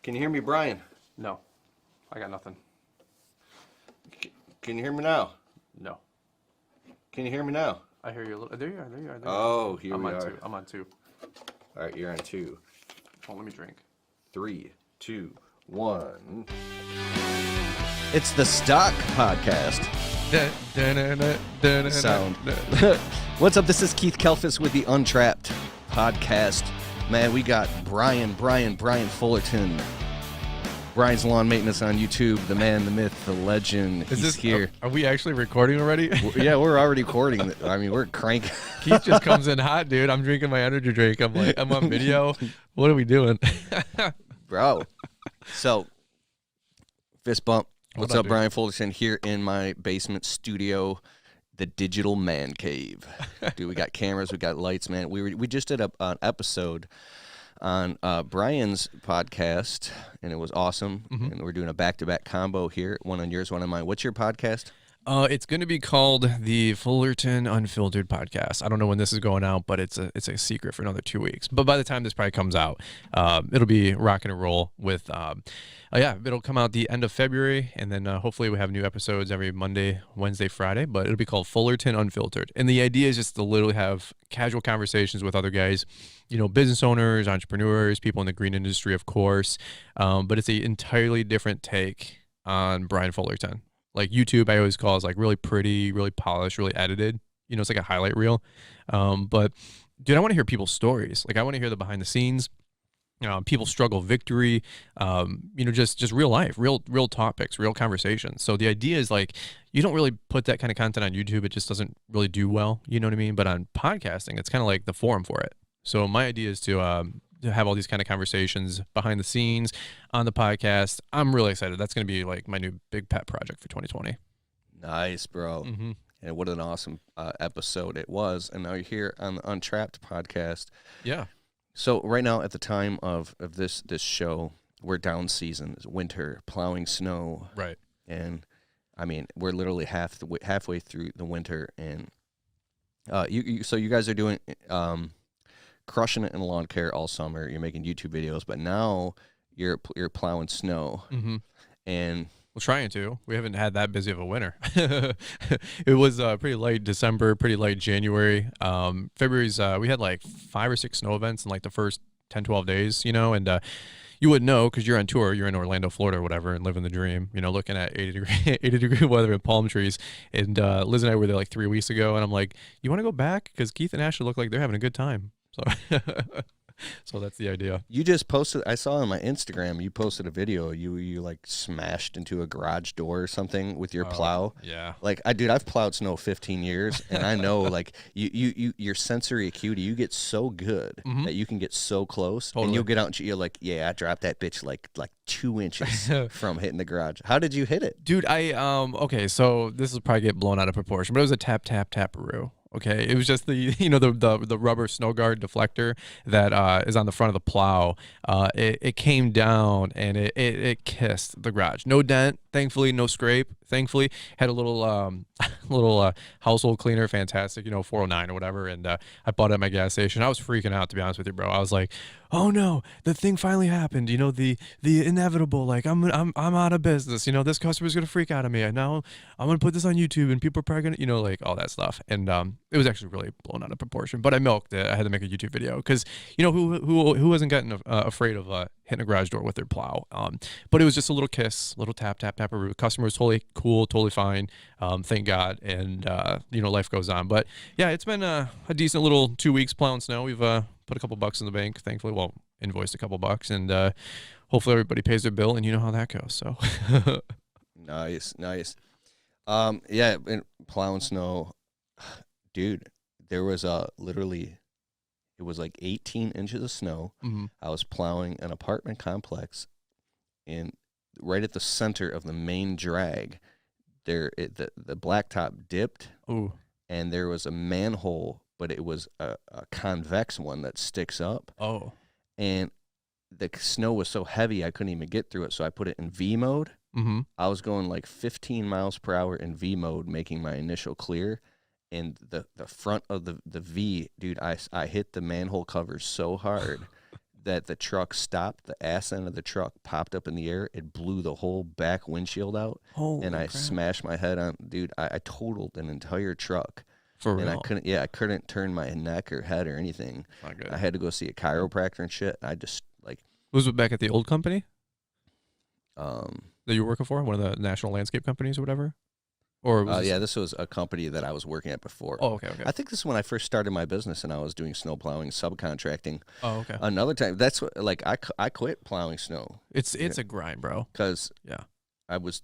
Can you hear me, Brian? No, I got nothing. Can you hear me now? No, Can you hear me now? I hear you. There you are. There you are. Oh, here we are. I'm on two. All right, you're on 2. Oh, let me drink. 3, 2, 1. It's the Stock Podcast. Sound. What's up? This is Keith Kalfas with the Untrapped Podcast. Man, we got Brian Fullerton. Brian's Lawn Maintenance on YouTube. The man, the myth, the legend. He's here. Are we actually recording already? Yeah, we're already recording. I mean, we're cranking. Keith just comes in hot, dude. I'm drinking my energy drink. I'm like, I'm on video. What are we doing? Bro. So, fist bump. What's up, dude? Brian Fullerton here in my basement studio, the digital man cave. Dude, we got cameras, we got lights, man. We just did an episode on Brian's podcast, and it was awesome. Mm-hmm. And we're doing a back-to-back combo here, one on yours, one on mine. What's your podcast? It's going to be called the Fullerton Unfiltered Podcast. I don't know when this is going out, but it's a secret for another 2 weeks. But by the time this probably comes out, it'll be rocking and roll with, it'll come out the end of February, and then hopefully we have new episodes every Monday, Wednesday, Friday, but it'll be called Fullerton Unfiltered. And the idea is just to literally have casual conversations with other guys, you know, business owners, entrepreneurs, people in the green industry, of course, but it's an entirely different take on Brian Fullerton. Like YouTube, I always call is like really pretty, really polished, really edited. You know, it's like a highlight reel. But dude, I want to hear people's stories. Like I want to hear the behind the scenes, people struggle victory, just real life, real topics, real conversations. So the idea is like, you don't really put that kind of content on YouTube. It just doesn't really do well. You know what I mean? But on podcasting, it's kind of like the forum for it. So my idea is to have all these kind of conversations behind the scenes on the podcast. I'm really excited. That's going to be like my new big pet project for 2020. Nice, bro. Mm-hmm. And what an awesome episode it was. And now you're here on the Untrapped Podcast. Yeah. So right now, at the time of this show, we're down season. It's winter, plowing snow. Right. And, I mean, we're literally halfway through the winter. And so you guys are doing crushing it in lawn care all summer. You're making YouTube videos, but now you're plowing snow. Mm-hmm. And We're trying to. We haven't had that busy of a winter. It was pretty light December, pretty light January. February's we had like 5 or 6 snow events in like the first 10, 12 days, you know, and you wouldn't know because you're on tour. You're in Orlando, Florida or whatever and living the dream, you know, looking at 80 degree weather and palm trees. And Liz and I were there like 3 weeks ago, and I'm like, you want to go back? Because Keith and Ashley look like they're having a good time. So that's the idea. you just posted, I saw on my Instagram, you posted a video. You like smashed into a garage door or something with your plow. Yeah. Like I've plowed snow 15 years, and I know like your sensory acuity, you get so good that you can get so close, and you'll get out and you're like, yeah, I dropped that bitch like 2 inches from hitting the garage. How did you hit it? Dude, okay, so this will probably get blown out of proportion, but it was a tap-roo. Okay, it was just the rubber snow guard deflector that is on the front of the plow. It came down and it kissed the garage. No dent, thankfully. No scrape, thankfully. Had a little household cleaner, fantastic, 409 or whatever. And I bought it at my gas station. I was freaking out, to be honest with you, bro. I was like, oh no, the thing finally happened. The inevitable. Like I'm out of business. This customer's gonna freak out on me. And now I'm gonna put this on YouTube, and people are probably gonna, like all that stuff. And it was actually really blown out of proportion. But I milked it. I had to make a YouTube video because who hasn't gotten afraid of hitting a garage door with their plow? But it was just a little kiss, little tap. Customer was totally cool, totally fine. Thank God. And life goes on. But yeah, it's been a decent little 2 weeks plowing snow. We've put a couple bucks in the bank, thankfully. Well, invoiced a couple bucks, and hopefully everybody pays their bill, and you know how that goes. So Nice. Yeah, and plowing snow, dude. There was literally, it was like 18 inches of snow. Mm-hmm. I was plowing an apartment complex, and right at the center of the main drag, the blacktop dipped. Ooh. And there was a manhole, but it was a convex one that sticks up. Oh. And the snow was so heavy I couldn't even get through it, so I put it in V mode. Mm-hmm. I was going like 15 miles per hour in V mode, making my initial clear. And the front of the V, dude, I hit the manhole cover so hard that the truck stopped. The ass end of the truck popped up in the air. It blew the whole back windshield out. Holy and I crap. smashed my head on. Dude, I totaled an entire truck. For and real. I couldn't turn my neck or head or anything. Not good. I had to go see a chiropractor and shit. I just like Was it back at the old company that that you were working for? One of the national landscape companies or whatever? Or was yeah, this was a company that I was working at before. Oh, okay. I think this is when I first started my business and I was doing snow plowing, subcontracting. Oh, okay. Another time, that's what, like, I quit plowing snow It's a grind, bro. because Yeah. I was,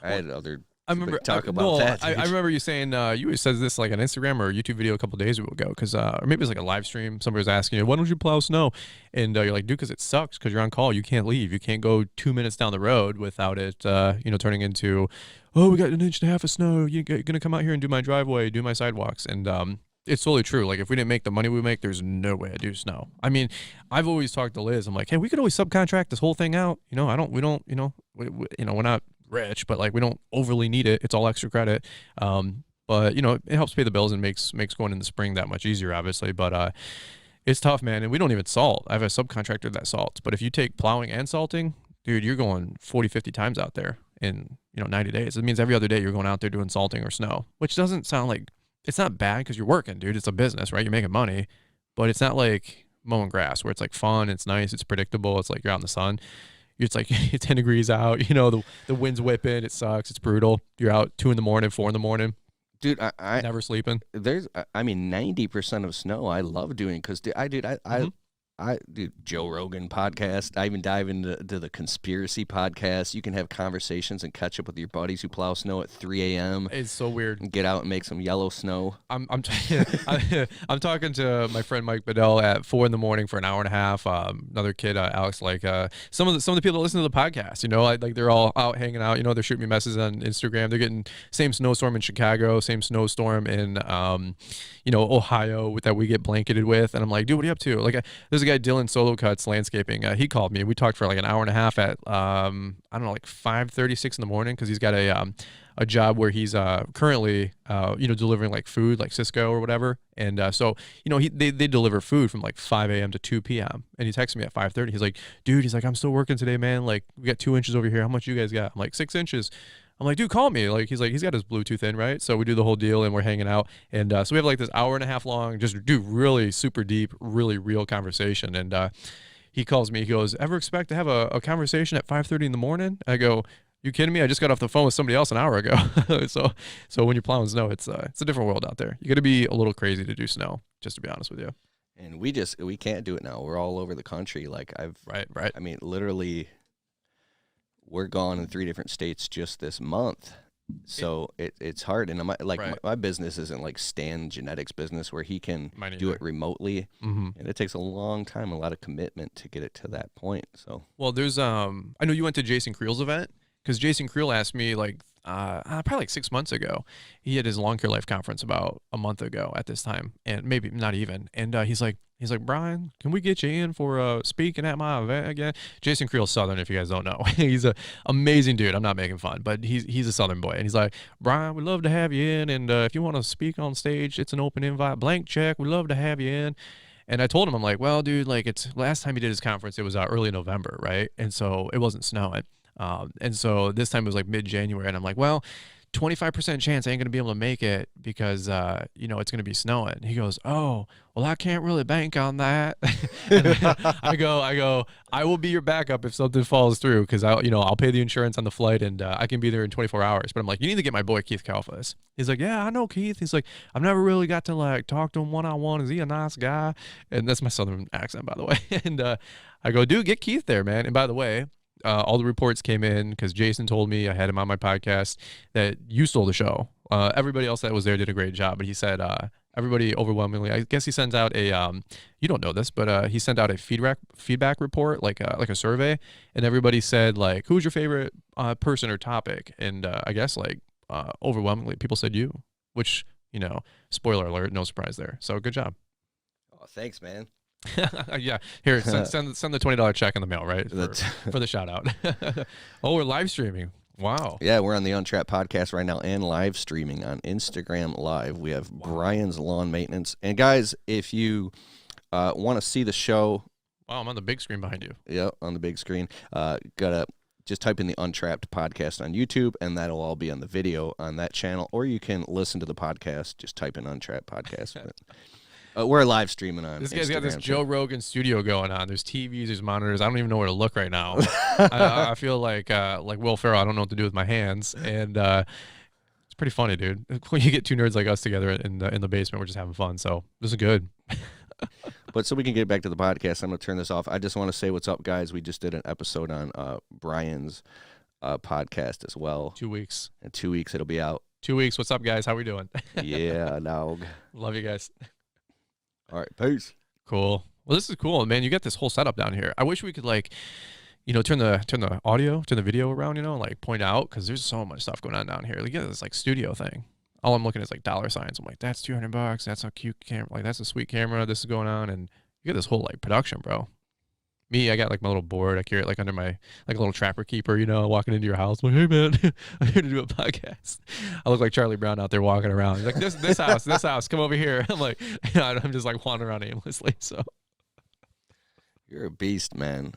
I had other, I remember talk about that. I remember you saying you said this like on Instagram or a YouTube video a couple days ago because or maybe it was like a live stream. Somebody was asking you, why don't you plow snow? And you're like, dude, because it sucks because you're on call. You can't leave. You can't go 2 minutes down the road without it, turning into, oh, we got 1.5 inches of snow. You're gonna come out here and do my driveway, do my sidewalks, and it's totally true. Like if we didn't make the money we make, there's no way I'd do snow. I mean, I've always talked to Liz. I'm like, hey, we could always subcontract this whole thing out. We're not rich, but like we don't overly need it. It's all extra credit. But it helps pay the bills and makes going in the spring that much easier, obviously. But it's tough, man. And we don't even salt. I have a subcontractor that salts. But if you take plowing and salting, dude, you're going 40, 50 times out there in 90 days. It means every other day you're going out there doing salting or snow, which doesn't sound like it's not bad because you're working, dude. It's a business, right? You're making money, but it's not like mowing grass where it's like fun, it's nice, it's predictable. It's like you're out in the sun. It's like 10 degrees out, the wind's whipping, it sucks, it's brutal. You're out 2 a.m, 4 a.m. dude, I Never sleeping. 90% of snow I love doing because dude, Joe Rogan podcast. I even dive into the conspiracy podcast. You can have conversations and catch up with your buddies who plow snow at 3 a.m. It's so weird. and get out and make some yellow snow. I'm I'm talking to my friend Mike Bedell at 4 a.m. for an hour and a half. Another kid, Alex, like some of the people that listen to the podcast, like they're all out hanging out. They're shooting me messages on Instagram. They're getting same snowstorm in Chicago, same snowstorm in Ohio that we get blanketed with. And I'm like, dude, what are you up to? Like, there's a guy Dylan Solo Cuts Landscaping. He called me. We talked for like an hour and a half at I don't know, like 5:36 in the morning because he's got a job where he's currently delivering like food, like Cisco or whatever. And so they deliver food from like 5 a.m. to 2 p.m. And he texted me at 5:30. He's like, dude, I'm still working today, man. Like we got 2 inches over here. How much you guys got? I'm like 6 inches. I'm like, dude, call me. Like, he's got his Bluetooth in, right? So we do the whole deal and we're hanging out. And so we have like this hour and a half long, just do really super deep, really real conversation. And he calls me, he goes, ever expect to have a conversation at 5:30 in the morning? I go, you kidding me? I just got off the phone with somebody else an hour ago. so when you're plowing snow, it's a different world out there. You got to be a little crazy to do snow, just to be honest with you. And we can't do it now. We're all over the country. Like Right. I mean, literally, we're gone in 3 different states just this month. So it's hard. And my business isn't like Stan Genetics business where he can do it remotely. Mm-hmm. And it takes a long time, a lot of commitment to get it to that point. So, well, there's I know you went to Jason Creel's event because Jason Creel asked me like probably like 6 months ago. He had his Lawn Care Life conference about a month ago at this time, and maybe not even. And he's like, Brian, can we get you in for speaking at my event again? Jason Creel's Southern, if you guys don't know. He's an amazing dude. I'm not making fun, but he's a Southern boy. And he's like, Brian, we'd love to have you in. And if you want to speak on stage, it's an open invite, blank check. We'd love to have you in. And I told him, I'm like, well, dude, like it's last time he did his conference, it was early November, right? And so it wasn't snowing. And so this time it was like mid-January. And I'm like, well, 25% chance I ain't going to be able to make it because, it's going to be snowing. He goes, oh, well, I can't really bank on that. I go, I will be your backup if something falls through because I'll pay the insurance on the flight and I can be there in 24 hours. But I'm like, you need to get my boy Keith Kalfas. He's like, yeah, I know Keith. He's like, I've never really got to like talk to him one-on-one. Is he a nice guy? And that's my Southern accent, by the way. And I go, dude, get Keith there, man. And by the way, all the reports came in because Jason told me, I had him on my podcast, that you stole the show. Everybody else that was there did a great job, but he said everybody overwhelmingly, I guess he sends out a, you don't know this, but he sent out a feedback report, like a survey, and everybody said like, who's your favorite person or topic? And I guess like overwhelmingly people said you, which, spoiler alert, no surprise there. So good job. oh, thanks, man. Yeah, here, send the $20 check in the mail, right? For the shout out. Oh, we're live streaming. Wow. Yeah, we're on the Untrapped Podcast right now and live streaming on Instagram Live. We have Brian's Lawn Maintenance. And guys, if you want to see the show, Wow, I'm on the big screen behind you. yeah, on the big screen, gotta just type in the Untrapped Podcast on YouTube, and that'll all be on the video on that channel. Or you can listen to the podcast. Just type in Untrapped Podcast. We're live streaming on This guy's got this Instagram, Joe Rogan studio going on. There's TVs, there's monitors. I don't even know where to look right now. I feel like Will Ferrell. I don't know what to do with my hands, and it's pretty funny, dude. When you get two nerds like us together in the basement, we're just having fun. So this is good. But so we can get back to the podcast, I'm going to turn this off. I just want to say what's up, guys. We just did an episode on Brian's podcast as well. 2 weeks. In 2 weeks, it'll be out. 2 weeks. What's up, guys? How we doing? Yeah, dog. Love you guys. All right, peace. Cool. Well, this is cool, man. You got this whole setup down here. I wish we could turn the audio, turn the video around, like point out, because there's so much stuff going on down here. Like, you got this like studio thing. All I'm looking at is like dollar signs. I'm like, that's $200. That's a cute camera. Like, that's a sweet camera. This is going on, and you got this whole like production, bro. Me, I got like my little board. I carry it like under my like a little trapper keeper, walking into your house. I'm like, hey man, I'm here to do a podcast. I look like Charlie Brown out there walking around. He's like, this house, come over here. I'm like, I'm just like wandering around aimlessly. So You're a beast, man.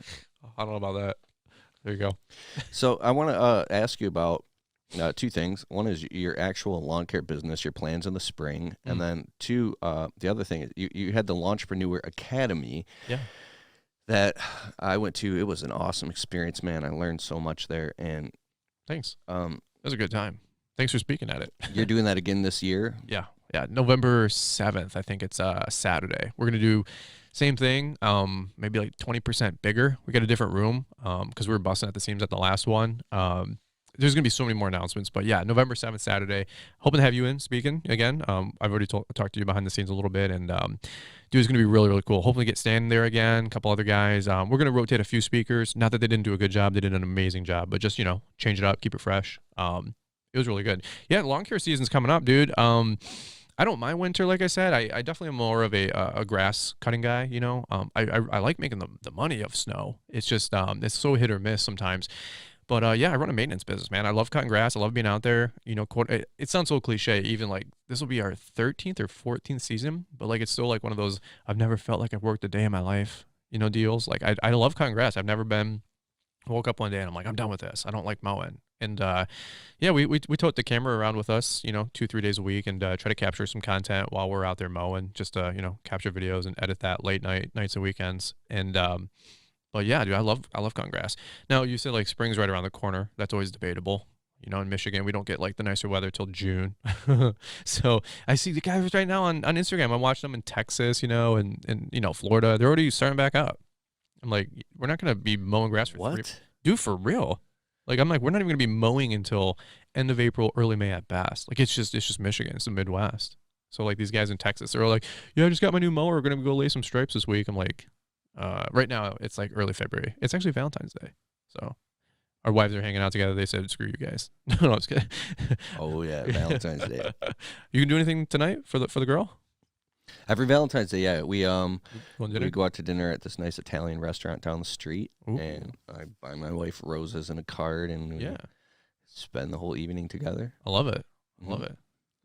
I don't know about that. There you go. So I want to ask you about two things. One is your actual lawn care business, your plans in the spring, and then two, the other thing is you had the Launchpreneur Academy. Yeah. That I went to. It was an awesome experience, man. I learned so much there, and Thanks. It was a good time. Thanks for speaking at it. you're doing that again this year. Yeah. November 7th. I think it's Saturday. We're gonna do same thing. Maybe like 20% bigger. We got a different room because we were busting at the seams at the last one. There's going to be so many more announcements, but yeah, November 7th, Saturday. Hoping to have you in speaking again. I've already talked to you behind the scenes a little bit, and dude, it's going to be really, really cool. Hopefully get Stan there again, a couple other guys. We're going to rotate a few speakers. Not that they didn't do a good job. They did an amazing job, but just, change it up, keep it fresh. It was really good. Yeah, lawn care season's coming up, dude. I don't mind winter, like I said. I definitely am more of a grass cutting guy, I like making the money of snow. It's just, it's so hit or miss sometimes. But yeah, I run a maintenance business, man. I love cutting grass. I love being out there. It sounds so cliche. Even like this will be our 13th or 14th season, but like it's still like one of those I've never felt like I've worked a day in my life, deals. Like I love cutting grass. I've never woke up one day and I'm like, I'm done with this. I don't like mowing. And yeah, we tote the camera around with us, 2-3 days a week, and try to capture some content while we're out there mowing. Just capture videos and edit that nights and weekends. And but yeah, dude, I love cutting grass. Now, you said like spring's right around the corner. That's always debatable. In Michigan, we don't get like the nicer weather till June. So I see the guys right now on Instagram. I'm watching them in Texas, and Florida. They're already starting back up. I'm like, we're not gonna be mowing grass for dude, for real. Like, I'm like, we're not even gonna be mowing until end of April, early May at best. Like, it's just Michigan. It's the Midwest. So like these guys in Texas, they're like, yeah, I just got my new mower. We're gonna go lay some stripes this week. I'm like, right now it's like early February. It's actually Valentine's Day. So our wives are hanging out together. They said, screw you guys. No, I'm just kidding. Oh yeah, Valentine's Day. You can do anything tonight for the girl? Every Valentine's Day, yeah, we We go out to dinner at this nice Italian restaurant down the street. Ooh. And I buy my wife roses and a card, and we spend the whole evening together. I love it. I love it.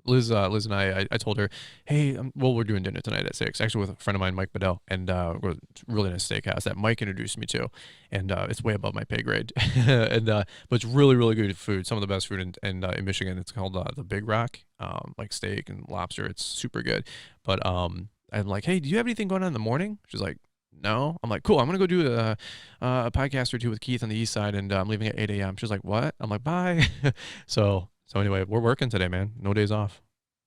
Liz and I told her, hey, we're doing dinner tonight at 6, actually with a friend of mine, Mike Bedell, and we're a really nice steakhouse that Mike introduced me to, and it's way above my pay grade, and but it's really, really good food, some of the best food in Michigan. It's called the Big Rock, like steak and lobster. It's super good. But I'm like, hey, do you have anything going on in the morning? She's like, no. I'm like, cool, I'm gonna go do a podcast or two with Keith on the east side, and I'm leaving at 8 a.m. She's like, what? I'm like, bye. So anyway, we're working today, man. No days off.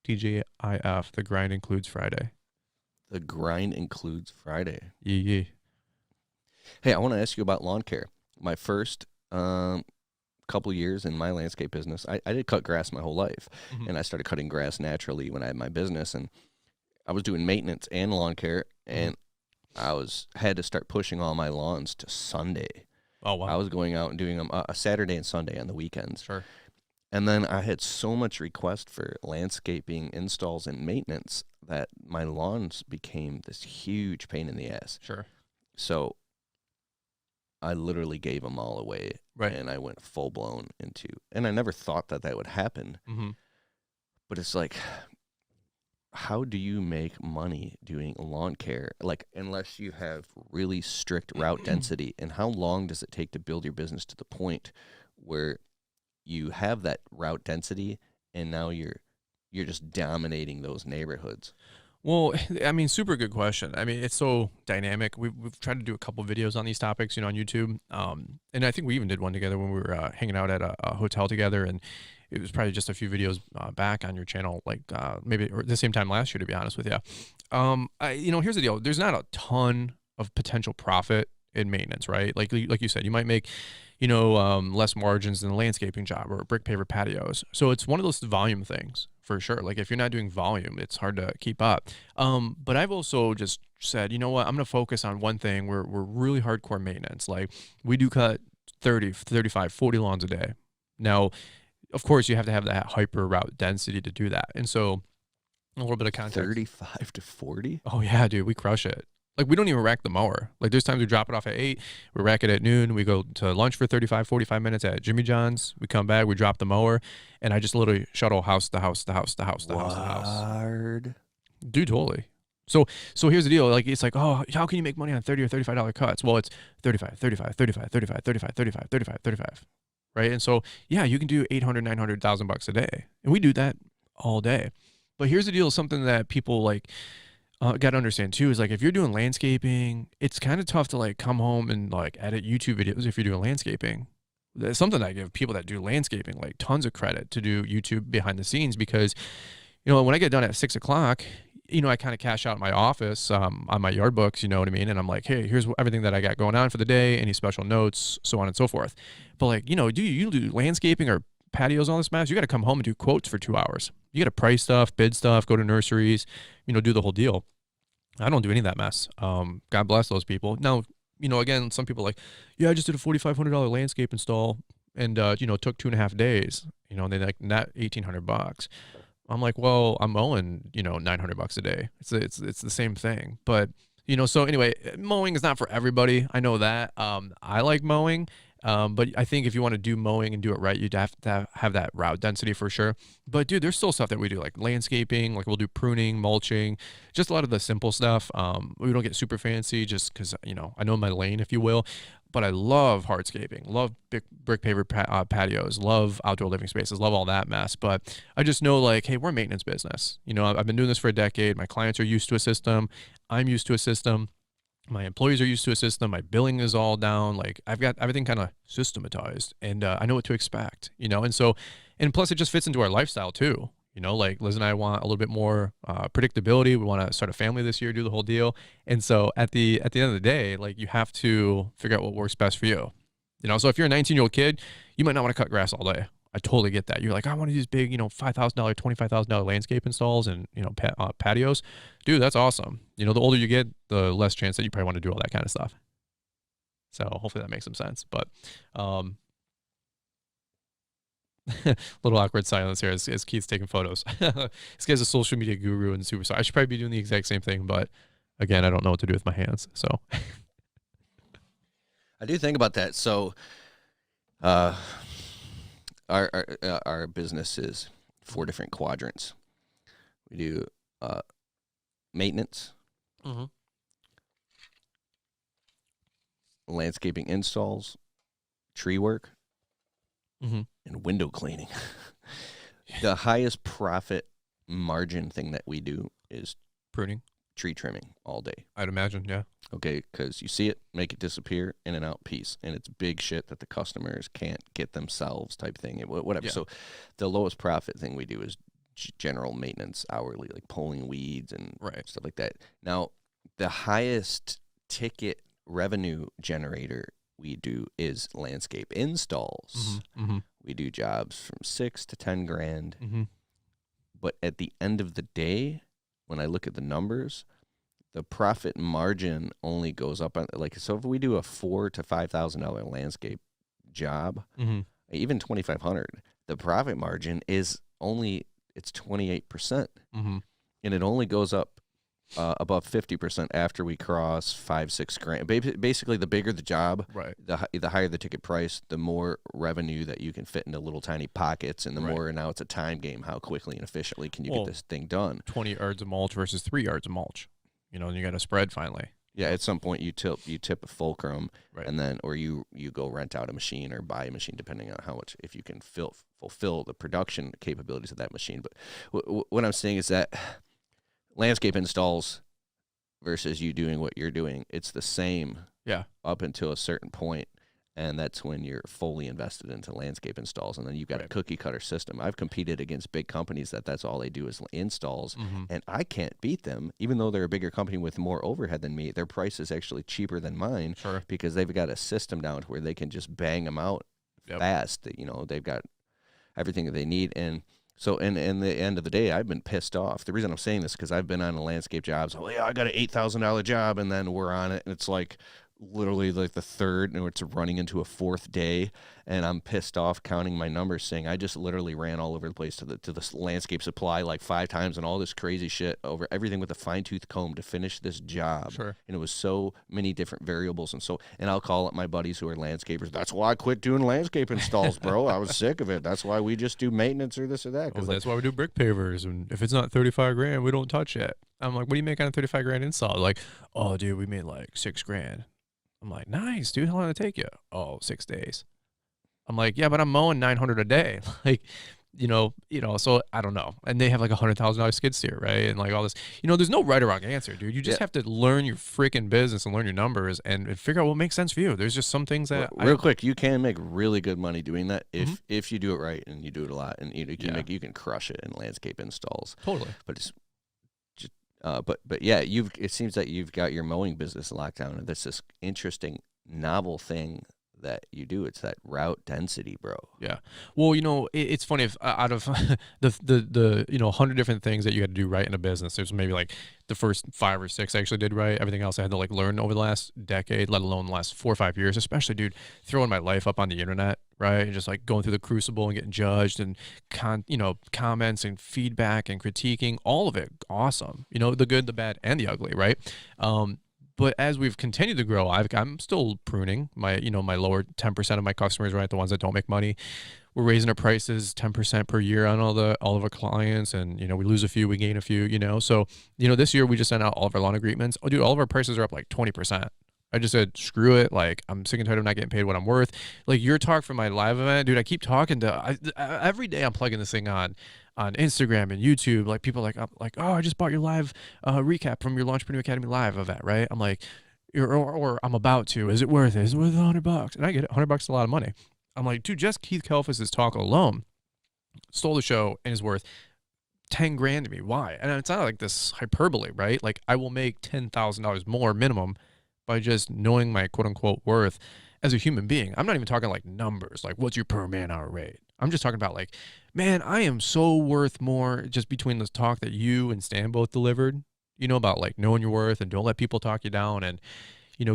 TGIF. The grind includes Friday. The grind includes Friday. Yeah. Hey, I want to ask you about lawn care. My first couple years in my landscape business, I did cut grass my whole life. And I started cutting grass naturally when I had my business. And I was doing maintenance and lawn care. And I had to start pushing all my lawns to Sunday. Oh, wow. I was going out and doing them a Saturday and Sunday on the weekends. Sure. And then I had so much request for landscaping installs and maintenance that my lawns became this huge pain in the ass. Sure. So I literally gave them all away. Right. And I went full blown and I never thought that would happen. But it's like, how do you make money doing lawn care? Like, unless you have really strict route density, and how long does it take to build your business to the point where you have that route density and now you're just dominating those neighborhoods? Well, I mean, super good question. I mean, it's so dynamic. We've tried to do a couple videos on these topics, on YouTube. And I think we even did one together when we were hanging out at a hotel together. And it was probably just a few videos back on your channel, like maybe or the same time last year, to be honest with you. Here's the deal. There's not a ton of potential profit in maintenance, right? Like you said, you might make, less margins than a landscaping job or brick paver patios. So it's one of those volume things for sure. Like if you're not doing volume, it's hard to keep up. But I've also just said, you know what, I'm going to focus on one thing. We're really hardcore maintenance. Like we do cut 30, 35, 40 lawns a day. Now, of course, you have to have that hyper route density to do that. And so a little bit of context. 35 to 40? Oh, yeah, dude, we crush it. Like, we don't even rack the mower. Like, there's times we drop it off at 8, we rack it at noon, we go to lunch for 35, 45 minutes at Jimmy John's, we come back, we drop the mower, and I just literally shuttle house to house to house to house to house to house. Word. Dude, totally. So here's the deal. Like, it's like, oh, how can you make money on $30 or $35 cuts? Well, it's 35, 35, 35, 35, 35, 35, 35, 35. Right? And so, yeah, you can do 800, 900, $1,000 a day. And we do that all day. But here's the deal. Something that people like, got to understand too, is like, if you're doing landscaping, it's kind of tough to like come home and like edit YouTube videos if you're doing landscaping. That's something I give people that do landscaping like tons of credit to do YouTube behind the scenes, because, when I get done at 6 o'clock, I kind of cash out in my office on my yard books, you know what I mean? And I'm like, hey, here's everything that I got going on for the day, any special notes, so on and so forth. But like, do you do landscaping or patios, all this mess? You got to come home and do quotes for 2 hours. You got to price stuff, bid stuff, go to nurseries, do the whole deal. I don't do any of that mess. God bless those people. Now, again, some people are like, yeah, I just did a $4,500 landscape install and, took 2.5 days, and they like net $1,800. I'm like, well, I'm mowing, $900 a day. It's the same thing. But, so anyway, mowing is not for everybody. I know that. I like mowing. But I think if you want to do mowing and do it right, you'd have to have that route density for sure. But dude, there's still stuff that we do, like landscaping, like we'll do pruning, mulching, just a lot of the simple stuff. We don't get super fancy just because, I know my lane, if you will. But I love hardscaping, love brick paver patios, love outdoor living spaces, love all that mess. But I just know, like, hey, we're a maintenance business. I've been doing this for a decade. My clients are used to a system. I'm used to a system. My employees are used to a system. My billing is all down. Like, I've got everything kind of systematized, and I know what to expect, and so, and plus it just fits into our lifestyle too. Like Liz and I want a little bit more predictability. We want to start a family this year, do the whole deal. And so at the end of the day, like, you have to figure out what works best for you. So if you're a 19-year-old kid, you might not want to cut grass all day. I totally get that. You're like, I want to use big, $5,000, $25,000 landscape installs and, patios. Dude, that's awesome. The older you get, the less chance that you probably want to do all that kind of stuff. So hopefully that makes some sense. But little awkward silence here as Keith's taking photos. This guy's a social media guru and superstar. I should probably be doing the exact same thing, but again, I don't know what to do with my hands. So I do think about that. So our business is 4 different quadrants. We do maintenance, landscaping installs, tree work, and window cleaning. The highest profit margin thing that we do is pruning, tree trimming all day. I'd imagine, yeah. Okay, because you see it, make it disappear, in and out, peace. And it's big shit that the customers can't get themselves type thing, whatever. Yeah. So the lowest profit thing we do is general maintenance hourly, like pulling weeds and stuff like that. Now, the highest ticket revenue generator we do is landscape installs. We do jobs from 6 to 10 grand. But at the end of the day, when I look at the numbers, the profit margin only goes up on, like, so if we do a $4,000 to $5,000 landscape job, even $2,500, the profit margin is only, it's 28%. And it only goes up above 50% after we cross 5-6 grand. Basically, the bigger the job, Right. the higher the ticket price, the more revenue that you can fit into little tiny pockets, and the Right. more now it's a time game. How quickly and efficiently can you Well, get this thing done? 20 yards of mulch versus 3 yards of mulch. And you got a spread finally. Yeah, at some point you tip a fulcrum, Right. and then or you go rent out a machine or buy a machine depending on how much, if you can fulfill the production capabilities of that machine. But what I'm saying is that landscape installs versus you doing what you're doing, it's the same. Yeah. Up until a certain point, and that's when you're fully invested into landscape installs, and then you've got a Right. cookie cutter system. I've competed against big companies that's all they do is installs, Mm-hmm. and I can't beat them, even though they're a bigger company with more overhead than me. Their price is actually cheaper than mine Sure. because they've got a system down to where they can just bang them out Yep. fast. They've got everything that they need, and so in the end of the day, I've been pissed off. The reason I'm saying this is because I've been on a landscape jobs. Oh yeah, I got an $8,000 job, and then we're on it, and it's like literally like the third, and it's running into a fourth day, and I'm pissed off counting my numbers, saying I just literally ran all over the place to the landscape supply like 5 times and all this crazy shit over everything with a fine-tooth comb to finish this job. Sure. And it was so many different variables, and I'll call up my buddies who are landscapers. That's why I quit doing landscape installs, bro. I was sick of it. That's why we just do maintenance or this or that. Oh, 'Cause that's why we do brick pavers, and if it's not 35 grand, we don't touch it. I'm like, what do you make on a 35 grand install? They're like, oh, dude, we made like 6 grand. I'm like, nice, dude. How long did it take you? Oh, 6 days. I'm like, yeah, but I'm mowing 900 a day. Like, so I don't know. And they have like $100,000 skid steer, right? And like all this, there's no right or wrong answer, dude. You just have to learn your freaking business and learn your numbers and figure out what makes sense for you. There's just some things that real quick, you can make really good money doing that if you do it right and you do it a lot, and you can crush it in landscape installs. Totally. But it's just but yeah, it seems that you've got your mowing business locked down, and that's this interesting novel thing that you do. It's that route density, bro. Yeah. Well, it's funny if out of the 100 different things that you had to do right in a business, there's maybe like the first 5 or 6 I actually did right. Everything else I had to like learn over the last decade, let alone the last 4 or 5 years, especially, dude, throwing my life up on the internet, right? And just like going through the crucible and getting judged and comments and feedback and critiquing, all of it. Awesome. The good, the bad, and the ugly, right? But as we've continued to grow, I'm still pruning my lower 10% of my customers, right? The ones that don't make money. We're raising our prices 10% per year on all of our clients, and we lose a few, we gain a few. So this year we just sent out all of our loan agreements. Oh, dude, all of our prices are up like 20%. I just said, screw it. Like, I'm sick and tired of not getting paid what I'm worth. Like, your talk for my live event, dude, I keep talking to, every day I'm plugging this thing on Instagram and YouTube. Like, people are like, oh, I just bought your live recap from your Launchpreneur Academy live event, right? I'm like, or I'm about to. Is it worth it? Is it worth $100? And I get it. $100 is a lot of money. I'm like, dude, just Keith Kalfas' talk alone stole the show and is worth 10 grand to me. Why? And it's not like this hyperbole, right? Like, I will make $10,000 more minimum by just knowing my quote unquote worth as a human being. I'm not even talking like numbers, like what's your per man hour rate. I'm just talking about like, man, I am so worth more just between this talk that you and Stan both delivered, about like knowing your worth and don't let people talk you down, and,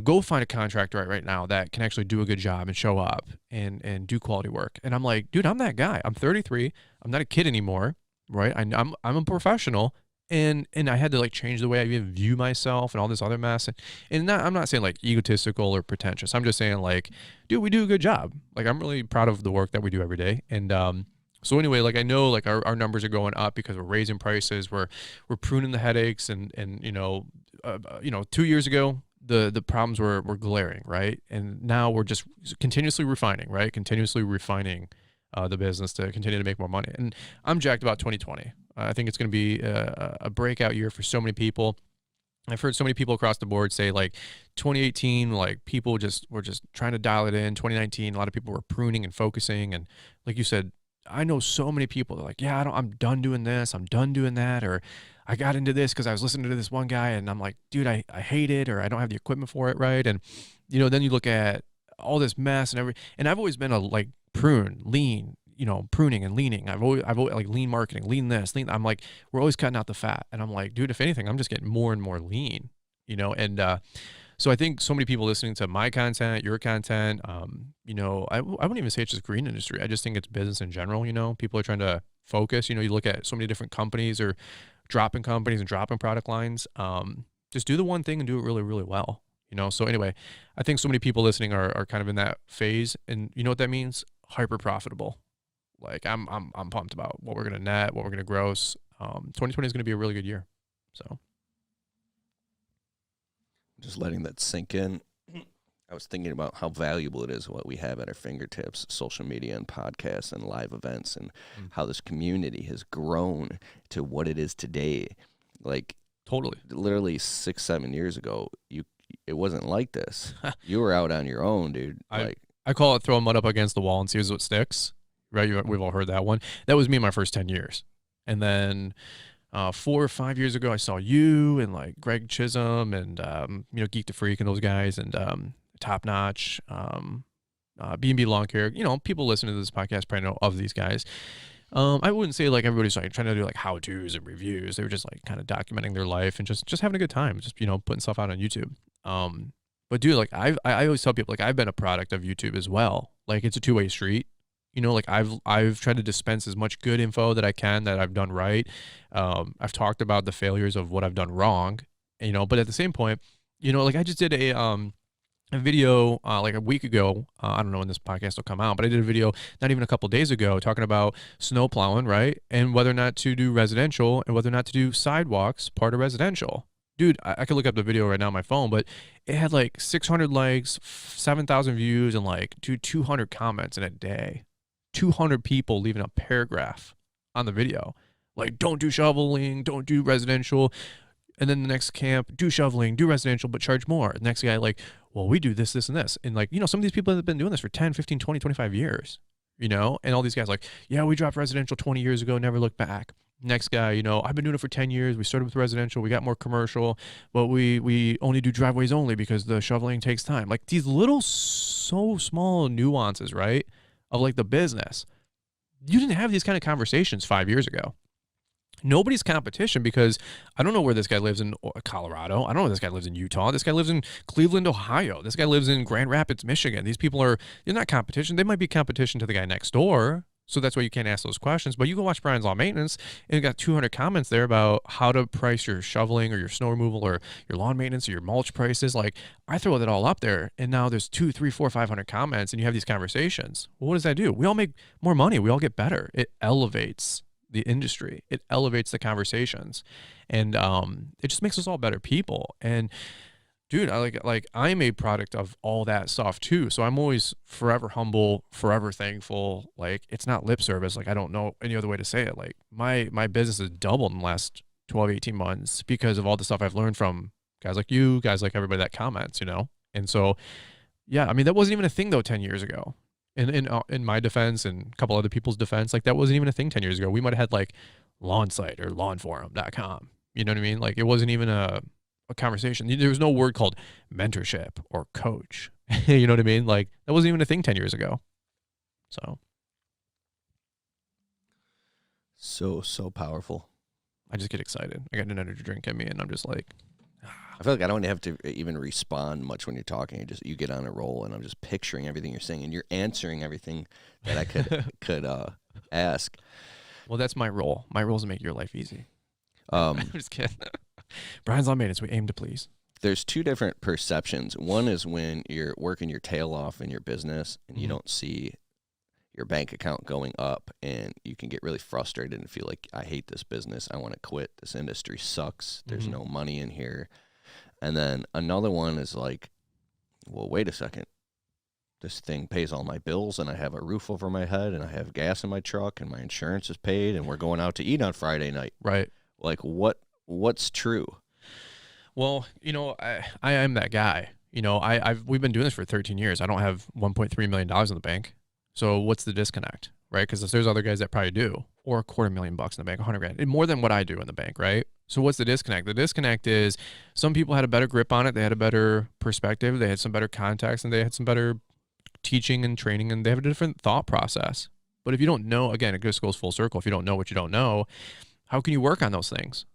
go find a contractor right now that can actually do a good job and show up and do quality work. And I'm like, dude, I'm that guy. I'm 33. I'm not a kid anymore. Right. I'm a professional. And I had to like change the way I even view myself and all this other mess. And I'm not saying like egotistical or pretentious. I'm just saying like, dude, we do a good job. Like, I'm really proud of the work that we do every day. And so anyway, like, I know like our numbers are going up because we're raising prices. We're pruning the headaches, and 2 years ago the problems were glaring, right? And now we're just continuously refining, right? Continuously refining the business to continue to make more money. And I'm jacked about 2020. I think it's going to be a breakout year for so many people. I've heard so many people across the board say like 2018, like people were just trying to dial it in. 2019, a lot of people were pruning and focusing. And like you said, I know so many people, they're like, yeah, I'm done doing this. I'm done doing that. Or I got into this because I was listening to this one guy, and I'm like, dude, I hate it, or I don't have the equipment for it. Right. And, then you look at all this mess and I've always been a like lean, pruning and leaning. I've always like lean marketing, lean this, lean. I'm like, we're always cutting out the fat. And I'm like, dude, if anything, I'm just getting more and more lean, and, so I think so many people listening to my content, your content, I wouldn't even say it's just green industry. I just think it's business in general. People are trying to focus, you look at so many different companies or dropping companies and dropping product lines. Just do the one thing and do it really, really well. So anyway, I think so many people listening are kind of in that phase, and you know what that means? Hyper profitable. Like I'm pumped about what we're gonna net, what we're gonna gross. 2020 is gonna be a really good year. So Just letting that sink in. I was thinking about how valuable it is what we have at our fingertips, social media and podcasts and live events, and how this community has grown to what it is today. Like totally. literally 6-7 years ago, it wasn't like this. You were out on your own, dude. I call it throwing mud up against the wall and see what sticks. Right? We've all heard that one. That was me in my first 10 years. And then 4 or 5 years ago, I saw you and like Greg Chisholm and Geek to Freak and those guys, and Top Notch, B&B Lawn Care. People listening to this podcast probably know of these guys. I wouldn't say like everybody's like trying to do like how-tos and reviews. They were just like kind of documenting their life and just having a good time, just putting stuff out on YouTube. But dude, like I always tell people, like I've been a product of YouTube as well. Like it's a two-way street. Like I've tried to dispense as much good info that I can, that I've done right. I've talked about the failures of what I've done wrong, but at the same point, like I just did a video like a week ago. I don't know when this podcast will come out, but I did a video not even a couple days ago talking about snow plowing, right? And whether or not to do residential and whether or not to do sidewalks part of residential. Dude, I could look up the video right now on my phone, but it had like 600 likes, 7,000 views, and like 200 comments in a day. 200 people leaving a paragraph on the video. Like, don't do shoveling, don't do residential. And then the next camp, do shoveling, do residential, but charge more. The next guy, like, well, we do this, this, and this. And like, some of these people have been doing this for 10, 15, 20, 25 years, and all these guys like, yeah, we dropped residential 20 years ago, never looked back. Next guy, I've been doing it for 10 years. We started with residential. We got more commercial, but we only do driveways only because the shoveling takes time. Like these little, so small nuances, right? Of like the business. You didn't have these kind of conversations 5 years ago. Nobody's competition, because I don't know where this guy lives in Colorado. I don't know where this guy lives in Utah. This guy lives in Cleveland, Ohio. This guy lives in Grand Rapids, Michigan. These people they're not competition. They might be competition to the guy next door. So that's why you can't ask those questions. But you go watch Brian's Lawn Maintenance, and it got 200 comments there about how to price your shoveling or your snow removal or your lawn maintenance or your mulch prices. Like, I throw that all up there, and now there's 200, 300, 400, 500 comments, and you have these conversations. Well, what does that do? We all make more money. We all get better. It elevates the industry. It elevates the conversations, and it just makes us all better people. And dude, I'm a product of all that stuff too. So I'm always forever humble, forever thankful. Like, it's not lip service. Like, I don't know any other way to say it. Like my business has doubled in the last 12, 18 months because of all the stuff I've learned from guys like you, guys like everybody that comments, And so, yeah, I mean, that wasn't even a thing though 10 years ago. In my defense and a couple other people's defense, like that wasn't even a thing 10 years ago. We might have had like Lawn Site or lawnforum.com. You know what I mean? Like, it wasn't even a conversation. There was no word called mentorship or coach. You know what I mean? Like, that wasn't even a thing 10 years ago. So powerful. I just get excited. I got an energy drink in me, and I'm just like, I feel like I don't have to even respond much when you're talking. You get on a roll, and I'm just picturing everything you're saying, and you're answering everything that I could ask. Well, that's my role. My role is to make your life easy. I'm just kidding. Brian's Lawn Maintenance, we aim to please. There's two different perceptions. One is when you're working your tail off in your business, and you don't see your bank account going up, and you can get really frustrated and feel like, I hate this business. I want to quit. This industry sucks. There's no money in here. And then another one is like, well, wait a second. This thing pays all my bills, and I have a roof over my head, and I have gas in my truck, and my insurance is paid, and we're going out to eat on Friday night. Right. Like, what's true? Well, I am that guy. We've been doing this for 13 years. I don't have $1.3 million in the bank. So what's the disconnect, right? Because there's other guys that probably do, or $250,000 in the bank, $100,000, and more than what I do in the bank, right? So what's the disconnect? The disconnect is some people had a better grip on it. They had a better perspective. They had some better context, and they had some better teaching and training, and they have a different thought process. But if you don't know, again, it just goes full circle. If you don't know what you don't know, how can you work on those things?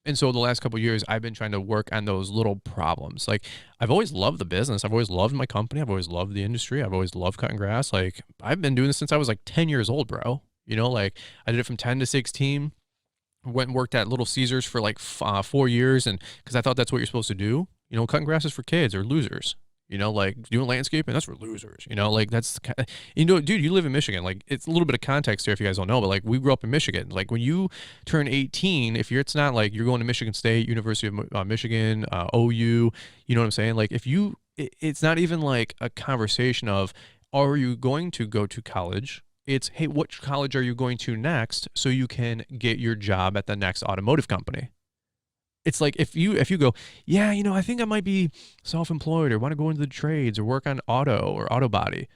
And so the last couple of years, I've been trying to work on those little problems. Like, I've always loved the business. I've always loved my company. I've always loved the industry. I've always loved cutting grass. Like, I've been doing this since I was like 10 years old, bro. Like, I did it from 10 to 16. went and worked at Little Caesars for like 4 years, and because I thought that's what you're supposed to do. You know, cutting grass is for kids or losers. You know, like doing landscaping, that's for losers. You know, like that's, you know, dude, you live in Michigan. Like, it's a little bit of context here if you guys don't know, but like we grew up in Michigan. Like when you turn 18, it's not like you're going to Michigan State, University of Michigan, OU, you know what I'm saying? Like it's not even like a conversation of, are you going to go to college? It's, hey, what college are you going to next so you can get your job at the next automotive company? It's like if you go, yeah, you know, I think I might be self-employed or want to go into the trades or work on auto or auto body.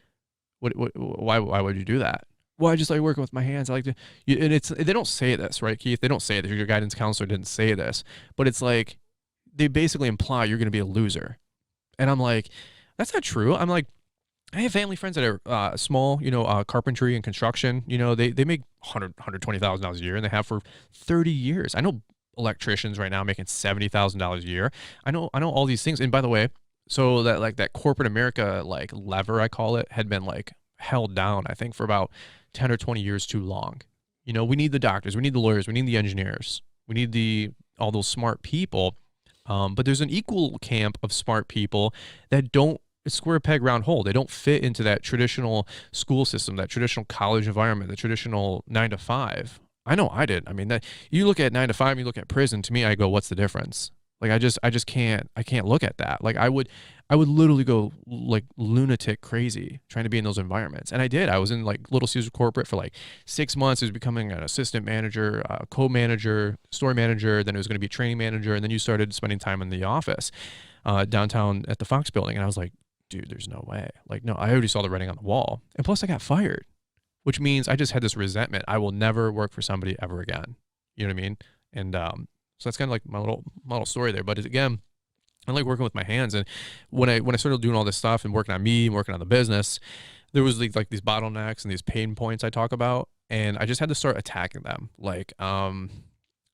Why would you do that? Well, I just like working with my hands. I like to, and they don't say this, right, Keith? They don't say this. Your guidance counselor didn't say this, but it's like they basically imply you're going to be a loser. And I'm like, that's not true. I'm like, I have family friends that are small, you know, carpentry and construction. You know, they make $120,000 a year, and they have for 30 years. I know electricians right now making $70,000 a year. I know all these things. And by the way, so that like that corporate America like lever, I call it, had been like held down, I think, for about 10 or 20 years too long. You know, we need the doctors, we need the lawyers, we need the engineers, we need all those smart people. But there's an equal camp of smart people that don't square peg round hole. They don't fit into that traditional school system, that traditional college environment, the traditional 9 to 5. I know I did. I mean, that you look at 9 to 5, you look at prison. To me, I go, what's the difference? Like, I just can't look at that. Like, I would literally go like lunatic crazy trying to be in those environments. And I did. I was in like Little Caesar corporate for like 6 months. I was becoming an assistant manager, co-manager, store manager. Then it was going to be a training manager. And then you started spending time in the office downtown at the Fox building. And I was like, dude, there's no way. Like, no, I already saw the writing on the wall. And plus I got fired, which means I just had this resentment. I will never work for somebody ever again. You know what I mean? And so that's kind of like my little story there. But again, I like working with my hands. And when I started doing all this stuff and working on me, working on the business, there was like these bottlenecks and these pain points I talk about. And I just had to start attacking them. Like,